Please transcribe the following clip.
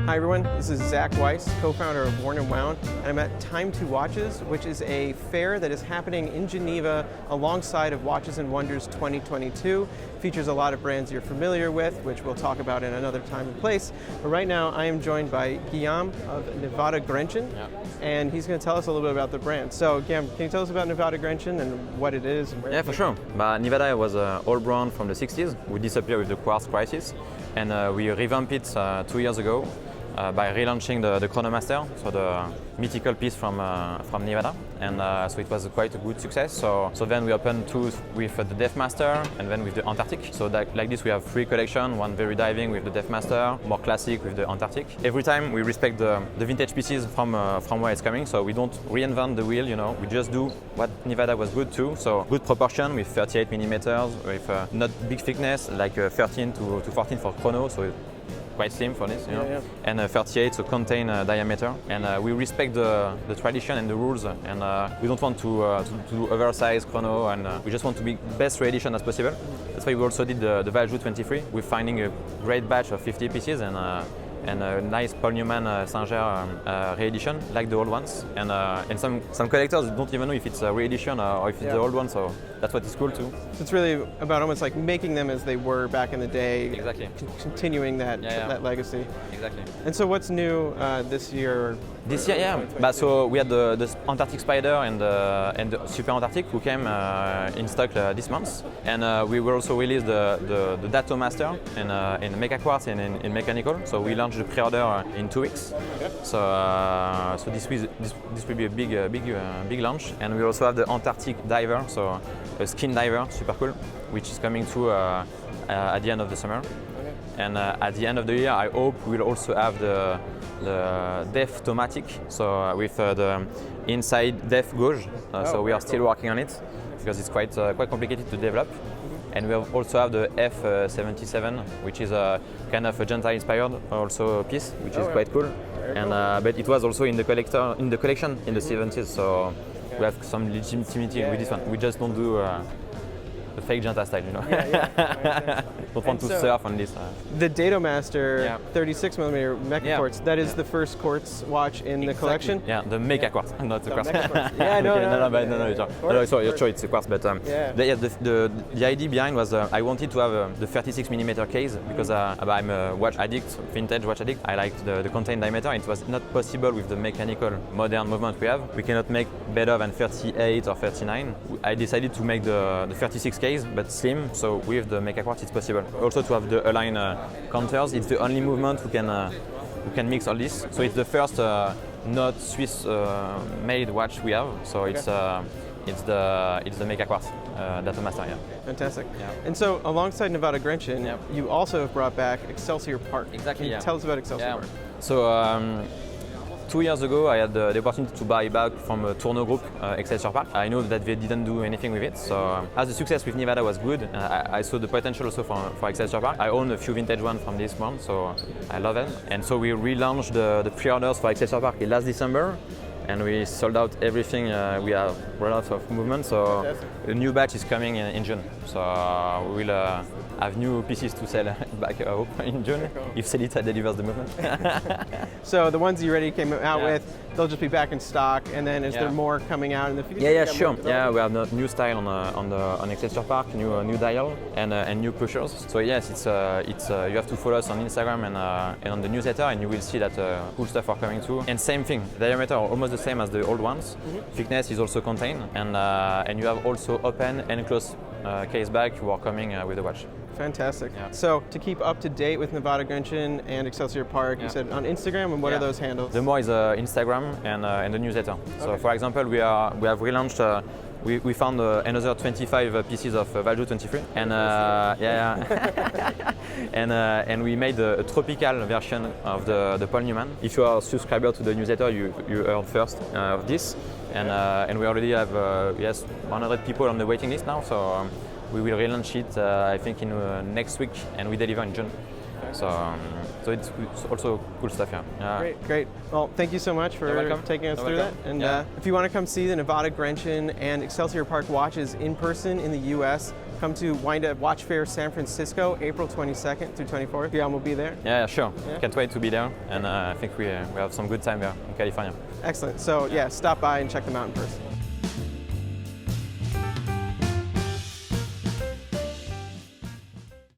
Hi everyone, this is Zach Weiss, co-founder of Worn & Wound, and I'm at Time to Watches, which is a fair that is happening in Geneva alongside of Watches and Wonders 2022. Features a lot of brands you're familiar with, which we'll talk about in another time and place. But right now I am joined by Guillaume of Nivada Grenchen, and he's going to tell us a little bit about the brand. So Guillaume, can you tell us about Nivada Grenchen and what it is? And where for sure. Nivada was an old brand from the 60s. We disappeared with the quartz crisis, and we revamped it 2 years ago. By relaunching the Chronomaster, so the mythical piece from Nivada, and so it was quite a good success. So then we opened two with the Deathmaster, and then with the Antarctic. So like this, we have three collections: one very diving with the Deathmaster, more classic with the Antarctic. Every time we respect the vintage pieces from where it's coming. So we don't reinvent the wheel, we just do what Nivada was good to. So good proportion with 38 millimeters, with not big thickness like 13 to 14 for chrono. So quite slim for this, and 38, so contain diameter. And we respect the tradition and the rules, and we don't want to do oversized chrono, and we just want to be best re-edition as possible. That's why we also did the Valjoux 23. We're finding a great batch of 50 pieces and a nice Paul Newman Singer re-edition, like the old ones. And some collectors don't even know if it's a re-edition or if it's the old one, so that's what is cool too. So it's really about almost like making them as they were back in the day. Exactly. Continuing that legacy. Exactly. And so what's new this year? This year, so we had the Antarctic Spider and the Super Antarctic who came in stock this month, and we will also release the Dato Master in Mecha Quartz and in mechanical. So we launched the pre-order in 2 weeks. Okay. So this will be a big launch, and we also have the Antarctic Diver, so a skin diver, super cool, which is coming to at the end of the summer. Okay. And at the end of the year, I hope we'll also have the Def Tomatic, so with the inside Def Gauge. So we are still working on it because it's quite complicated to develop. And we also have the F77, which is a kind of a Gentile-inspired also piece, which is quite cool. And but it was also in the collection in the 70s, so we have some legitimacy with this one. We just don't do the fake Genta style, Don't want to surf on this. The Dato Master 36mm Mecha Quartz, that is the first quartz watch in the collection? Yeah, the Mecha Quartz, not the quartz. No, sure, it's a quartz, but the idea behind was I wanted to have the 36mm case because I'm a watch addict, vintage watch addict. I liked the contained diameter. It was not possible with the mechanical modern movement we have. We cannot make better than 38 or 39. I decided to make the 36 case, but slim, so with the Mecha Quartz it's possible. Also to have the align counters, it's the only movement who can mix all this. So it's the first not Swiss made watch we have. So it's the Mecha Quartz Dato Master. Fantastic. And so alongside Nivada Grenchen, you also have brought back Excelsior Park. Exactly. Can you tell us about Excelsior Park? So 2 years ago, I had the opportunity to buy back from a Tourneau group, Excelsior Park. I know that they didn't do anything with it, so as the success with Nivada was good, I saw the potential also for Excelsior Park. I own a few vintage ones from this one, so I love them. And so we relaunched the pre-orders for Excelsior Park last December, and we sold out everything. We have a lot of movement, so a new batch is coming in June. So we will have new pieces to sell back, I hope, in June, if Celita delivers the movement. So the ones you already came out with, they'll just be back in stock, and then is there more coming out in the future? Yeah, sure. Yeah, we have new style on Excelsior Park, new dial, and new pushers. So yes, it's you have to follow us on Instagram and on the newsletter, and you will see that cool stuff are coming too. And same thing, diameter are almost the same as the old ones. Thickness is also contained, and you have also open and close case back who are coming with the watch. Fantastic. So to keep up to date with Nivada Grenchen and Excelsior Park, you said on Instagram, and what are those handles? The more is Instagram and the newsletter. So for example, we have relaunched. We found another 25 pieces of Valjoux 23, and and we made a tropical version of the Paul Newman. If you are a subscriber to the newsletter, you heard first of this, and we already have 100 people on the waiting list now. So we will relaunch it, I think, in next week, and we deliver in June. So it's also cool stuff, Great. Well, thank you so much for taking us through that. And if you want to come see the Nivada Grenchen and Excelsior Park watches in person in the US, come to Wind Up Watch Fair San Francisco, April 22nd through 24th. Guillaume will be there. Yeah, sure. Yeah. Can't wait to be there, and I think we have some good time there in California. Excellent. So yeah, stop by and check them out in person.